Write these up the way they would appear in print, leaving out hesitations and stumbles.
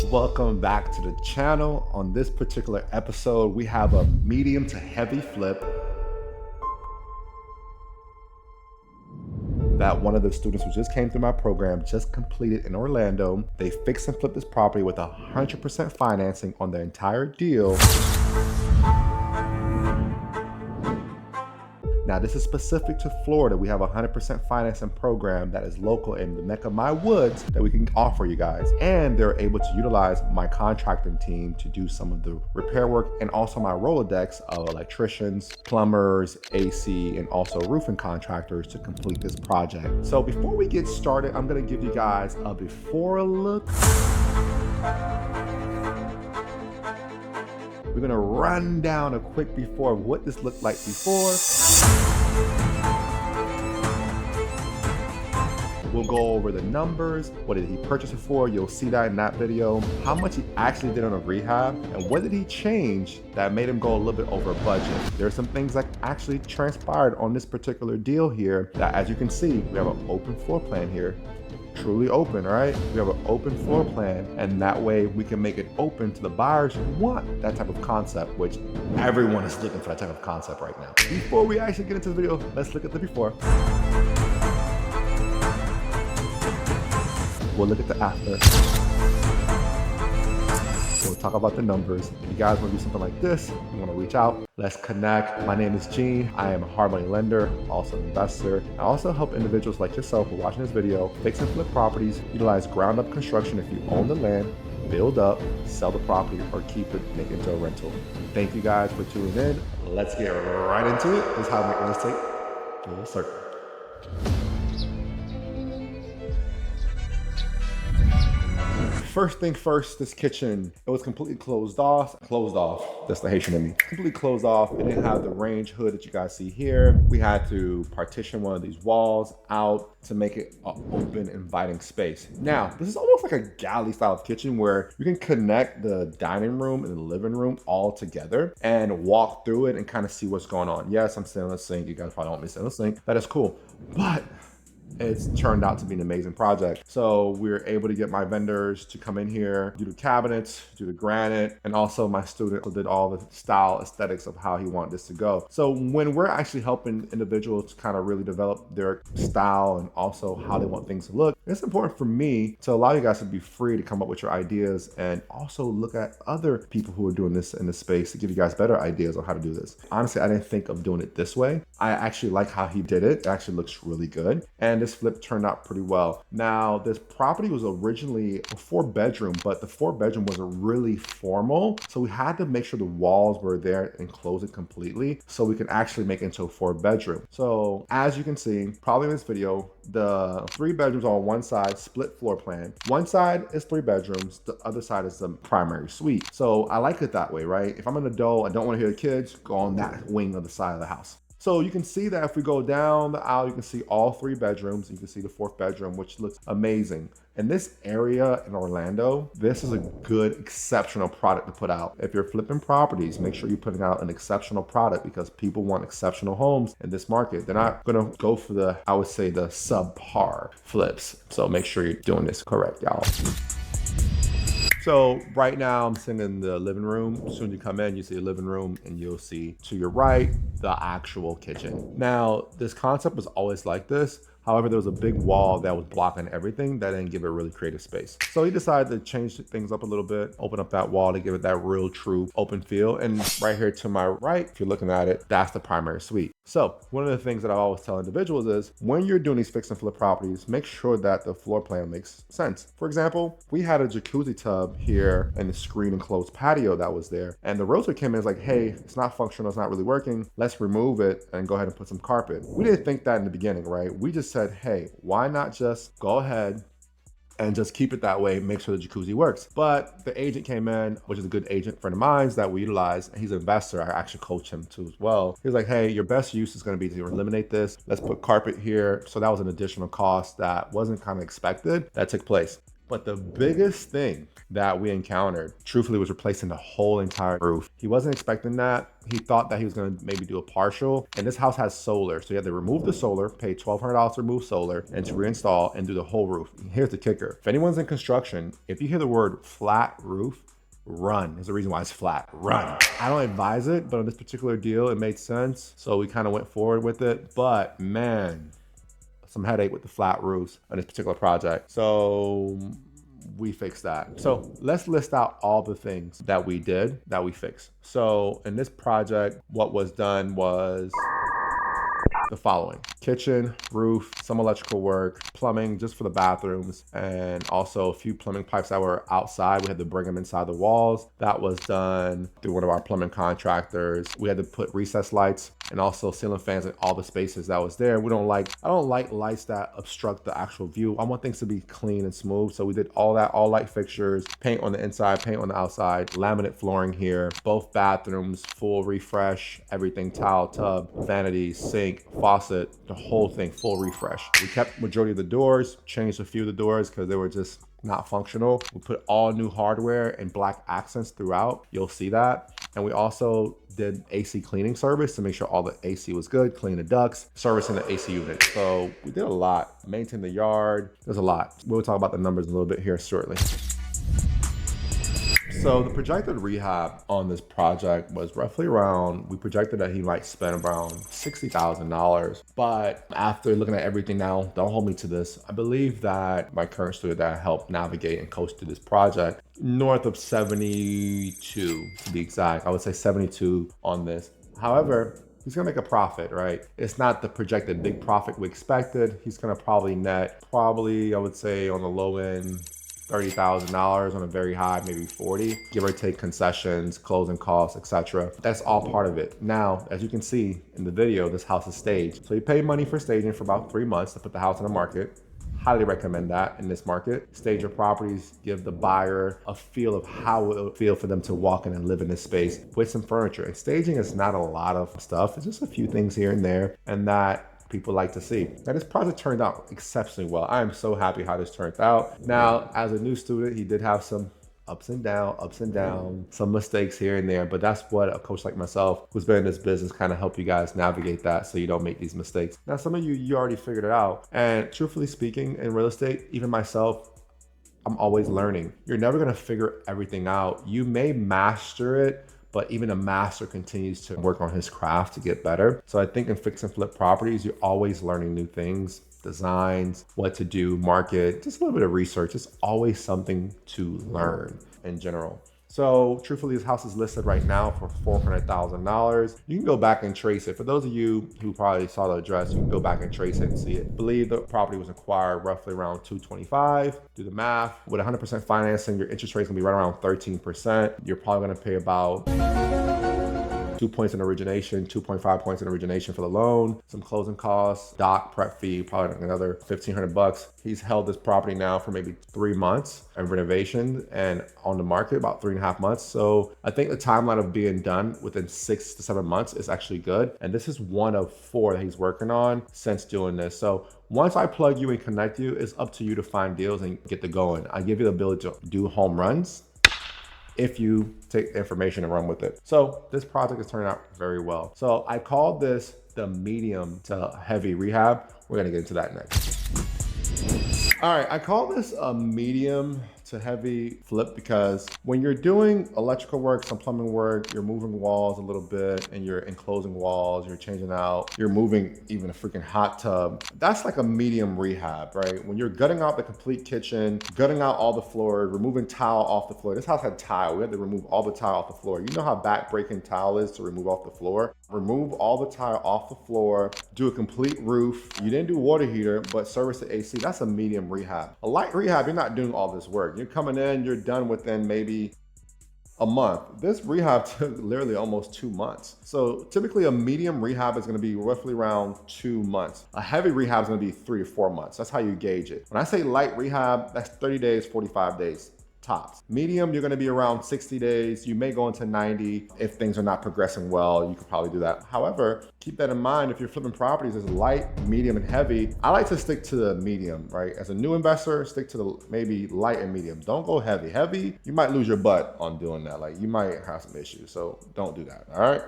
Welcome back to the channel. On this particular episode, we have a medium to heavy flip that one of the students who just came through my program just completed in Orlando. They fixed and flipped this property with 100% financing on the entire deal. Now, this is specific to Florida. We have a 100% financing program that is local in the neck of my woods that we can offer you guys. And they're able to utilize my contracting team to do some of the repair work and also my Rolodex of electricians, plumbers, AC, and also roofing contractors to complete this project. So before we get started, I'm gonna give you guys a before look. We're gonna run down a quick before of what this looked like before. We'll go over the numbers. What did he purchase it for? You'll see that in that video. How much he actually did on a rehab and what did he change that made him go a little bit over budget. There are some things that actually transpired on this particular deal here that, as you can see, we have an open floor plan here. Truly open, right? We have an open floor plan, and that way we can make it open to the buyers who want that type of concept, which everyone is looking for that type of concept right now. Before we actually get into the video, let's look at the before. We'll look at the after. We'll talk about the numbers. If you guys want to do something like this, you want to reach out, let's connect. My name is Gene. I am a hard money lender, also an investor. I also help individuals like yourself who are watching this video fix and flip properties, utilize ground up construction if you own the land, build up, sell the property, or keep it, make it into a rental. Thank you guys for tuning in. Let's get right into it. This is how I make real estate full circle. First thing first, this kitchen, it was completely closed off. That's the Haitian in me. Completely closed off. It didn't have the range hood that you guys see here. We had to partition one of these walls out to make it an open, inviting space. Now, this is almost like a galley style of kitchen where you can connect the dining room and the living room all together and walk through it and kind of see what's going on. Yes, I'm sitting on the sink. You guys probably don't want me to sit on the sink. That is cool. But it's turned out to be an amazing project. So we were able to get my vendors to come in here, do the cabinets, do the granite, and also my student did all the style aesthetics of how he wanted this to go. So when we're actually helping individuals kind of really develop their style and also how they want things to look, it's important for me to allow you guys to be free to come up with your ideas and also look at other people who are doing this in this space to give you guys better ideas on how to do this. Honestly, I didn't think of doing it this way. I actually like how he did it. It actually looks really good. And this flip turned out pretty well. Now, this property was originally a 4-bedroom, but the 4-bedroom wasn't really formal. So we had to make sure the walls were there and close it completely so we can actually make it into a 4-bedroom. So as you can see, probably in this video, the 3 bedrooms are on one side, split floor plan. One side is 3 bedrooms, the other side is the primary suite. So I like it that way, right? If I'm an adult, I don't want to hear the kids, go on that wing of the side of the house. So you can see that if we go down the aisle, you can see all 3 bedrooms. You can see the 4th bedroom, which looks amazing. In this area in Orlando, this is a good, exceptional product to put out. If you're flipping properties, make sure you're putting out an exceptional product because people want exceptional homes in this market. They're not gonna go for the, I would say, the subpar flips. So make sure you're doing this correct, y'all. So right now I'm sitting in the living room. As soon as you come in, you see the living room and you'll see to your right, the actual kitchen. Now, this concept was always like this. However, there was a big wall that was blocking everything that didn't give it a really creative space. So he decided to change things up a little bit, open up that wall to give it that real true open feel. And right here to my right, if you're looking at it, that's the primary suite. So one of the things that I always tell individuals is when you're doing these fix and flip properties, make sure that the floor plan makes sense. For example, we had a jacuzzi tub here and the screen enclosed patio that was there. And the realtor came in and was like, hey, it's not functional, it's not really working. Let's remove it and go ahead and put some carpet. We didn't think that in the beginning, right? We just said, hey, why not just go ahead and just keep it that way, make sure the jacuzzi works. But the agent came in, which is a good agent friend of mine that we utilize. He's an investor. I actually coach him too as well. He was like, hey, your best use is gonna be to eliminate this. Let's put carpet here. So that was an additional cost that wasn't kind of expected that took place. But the biggest thing that we encountered, truthfully, was replacing the whole entire roof. He wasn't expecting that. He thought that he was gonna maybe do a partial, and this house has solar. So he had to remove the solar, pay $1,200 to remove solar, and to reinstall and do the whole roof. Here's the kicker. If anyone's in construction, if you hear the word flat roof, run. There's a reason why it's flat. Run. I don't advise it, but on this particular deal, it made sense. So we kind of went forward with it. But man, some headache with the flat roofs on this particular project. So we fixed that. So let's list out all the things that we did that we fixed. So in this project, what was done was the following: kitchen, roof, some electrical work, plumbing just for the bathrooms, and also a few plumbing pipes that were outside. We had to bring them inside the walls. That was done through one of our plumbing contractors. We had to put recessed lights and also ceiling fans in all the spaces that was there. I don't like lights that obstruct the actual view. I want things to be clean and smooth. So we did all that, all light fixtures, paint on the inside, paint on the outside, laminate flooring here, both bathrooms, full refresh, everything, tile, tub, vanity, sink, faucet, the whole thing, full refresh. We kept majority of the doors, changed a few of the doors because they were just not functional. We put all new hardware and black accents throughout. You'll see that. And we also did AC cleaning service to make sure all the AC was good, clean the ducts, servicing the AC unit. So we did a lot, maintain the yard. There's a lot. We'll talk about the numbers a little bit here shortly. So the projected rehab on this project was roughly around, we projected that he might spend around $60,000. But after looking at everything now, don't hold me to this, I believe that my current student that I helped navigate and coach through this project, north of 72 to be exact. I would say 72 on this. However, he's gonna make a profit, right? It's not the projected big profit we expected. He's gonna probably net, I would say on the low end, $30,000, on a very high, maybe 40, give or take concessions, closing costs, etc. That's all part of it. Now, as you can see in the video, this house is staged. So you pay money for staging for about 3 months to put the house on the market. Highly recommend that in this market. Stage your properties, give the buyer a feel of how it would feel for them to walk in and live in this space with some furniture. And staging is not a lot of stuff. It's just a few things here and there, and that people like to see. Now this project turned out exceptionally well. I am so happy how this turned out. Now, as a new student, he did have some ups and downs, some mistakes here and there, but that's what a coach like myself who's been in this business kind of help you guys navigate that so you don't make these mistakes. Now, some of you already figured it out. And truthfully speaking, in real estate, even myself, I'm always learning. You're never gonna figure everything out. You may master it, but even a master continues to work on his craft to get better. So I think in fix and flip properties, you're always learning new things, designs, what to do, market, just a little bit of research. It's always something to learn in general. So truthfully, this house is listed right now for $400,000. You can go back and trace it. For those of you who probably saw the address, you can go back and trace it and see it. I believe the property was acquired roughly around $225. Do the math. With 100% financing, your interest rate is gonna be right around 13%. You're probably gonna pay about 2 points in origination, 2.5 points in origination for the loan, some closing costs, doc prep fee, probably another $1,500. He's held this property now for maybe 3 months of renovation and on the market about 3.5 months. So I think the timeline of being done within 6 to 7 months is actually good. And this is one of 4 that he's working on since doing this. So once I plug you and connect you, it's up to you to find deals and get the going. I give you the ability to do home runs if you take the information and run with it. So this project is turning out very well. So I called this the medium to heavy rehab. We're gonna get into that next. All right, I call this a medium to heavy flip because when you're doing electrical work, some plumbing work, you're moving walls a little bit and you're enclosing walls, you're changing out, you're moving even a freaking hot tub. That's like a medium rehab, right? When you're gutting out the complete kitchen, gutting out all the floor, removing tile off the floor. This house had tile. We had to remove all the tile off the floor. You know how back-breaking tile is to remove off the floor? Remove all the tile off the floor, do a complete roof. You didn't do water heater, but service the AC. That's a medium rehab. A light rehab, you're not doing all this work. You're coming in, you're done within maybe a month. This rehab took literally almost 2 months. So typically a medium rehab is gonna be roughly around 2 months. A heavy rehab is gonna be 3 to 4 months. That's how you gauge it. When I say light rehab, that's 30 days, 45 days tops. Medium, you're gonna be around 60 days. You may go into 90. If things are not progressing well, you could probably do that. However, keep that in mind. If you're flipping properties as light, medium, and heavy, I like to stick to the medium, right? As a new investor, stick to the maybe light and medium. Don't go heavy. Heavy, you might lose your butt on doing that. Like, you might have some issues, so don't do that, all right?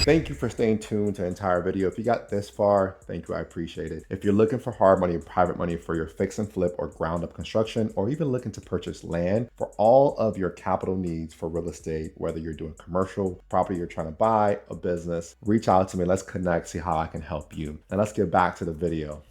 Thank you for staying tuned to the entire video. If you got this far, thank you, I appreciate it. If you're looking for hard money and private money for your fix and flip or ground up construction, or even looking to purchase land for all of your capital needs for real estate, whether you're doing commercial property you're trying to buy, a business, reach out to me. Let's connect, see how I can help you. Now let's get back to the video.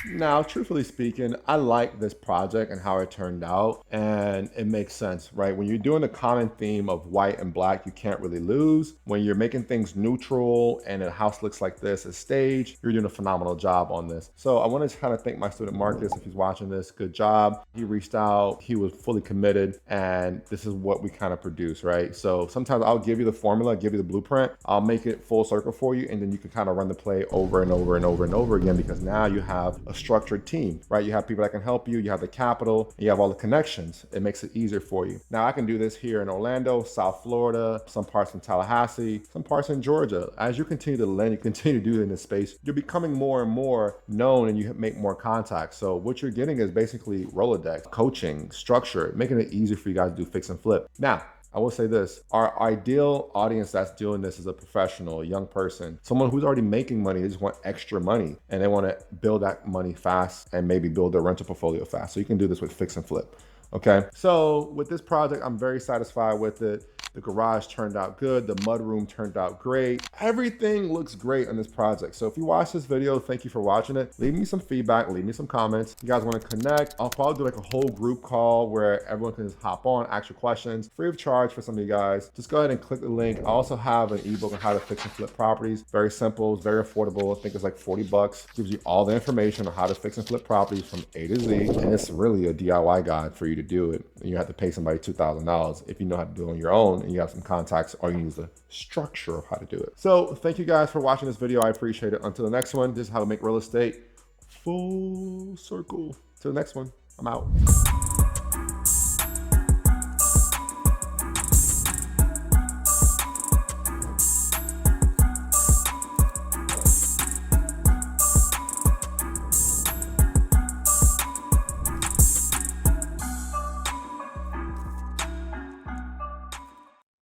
Now, truthfully speaking, I like this project and how it turned out, and it makes sense, right? When you're doing a common theme of white and black, you can't really lose. When you're making things neutral and a house looks like this, a stage, you're doing a phenomenal job on this. So I want to kind of thank my student Marcus, if he's watching this, good job. He reached out, he was fully committed, and this is what we kind of produce, right? So sometimes I'll give you the formula, give you the blueprint, I'll make it full circle for you, and then you can kind of run the play over and over and over and over again, because now you have a structured team, right? You have people that can help you, you have the capital, and you have all the connections. It makes it easier for you. Now I can do this here in Orlando, South Florida, some parts in Tallahassee, some parts in Georgia. As you continue to lend, you continue to do it in this space, you're becoming more and more known and you make more contacts. So what you're getting is basically Rolodex, coaching, structure, making it easier for you guys to do fix and flip. Now, I will say this, our ideal audience that's doing this is a professional, a young person, someone who's already making money. They just want extra money and they want to build that money fast and maybe build their rental portfolio fast. So you can do this with fix and flip. Okay, so with this project, I'm very satisfied with it. The garage turned out good. The mudroom turned out great. Everything looks great on this project. So if you watch this video, thank you for watching it. Leave me some feedback, leave me some comments. You guys want to connect? I'll probably do like a whole group call where everyone can just hop on, ask your questions, free of charge for some of you guys. Just go ahead and click the link. I also have an ebook on how to fix and flip properties. Very simple, it's very affordable. I think it's like 40 bucks. Gives you all the information on how to fix and flip properties from A to Z. And it's really a DIY guide for you to do it. And you have to pay somebody $2,000 if you know how to do it on your own and you have some contacts, or you use the structure of how to do it. So thank you guys for watching this video. I appreciate it. Until the next one, this is how to make real estate full circle. Till the next one, I'm out.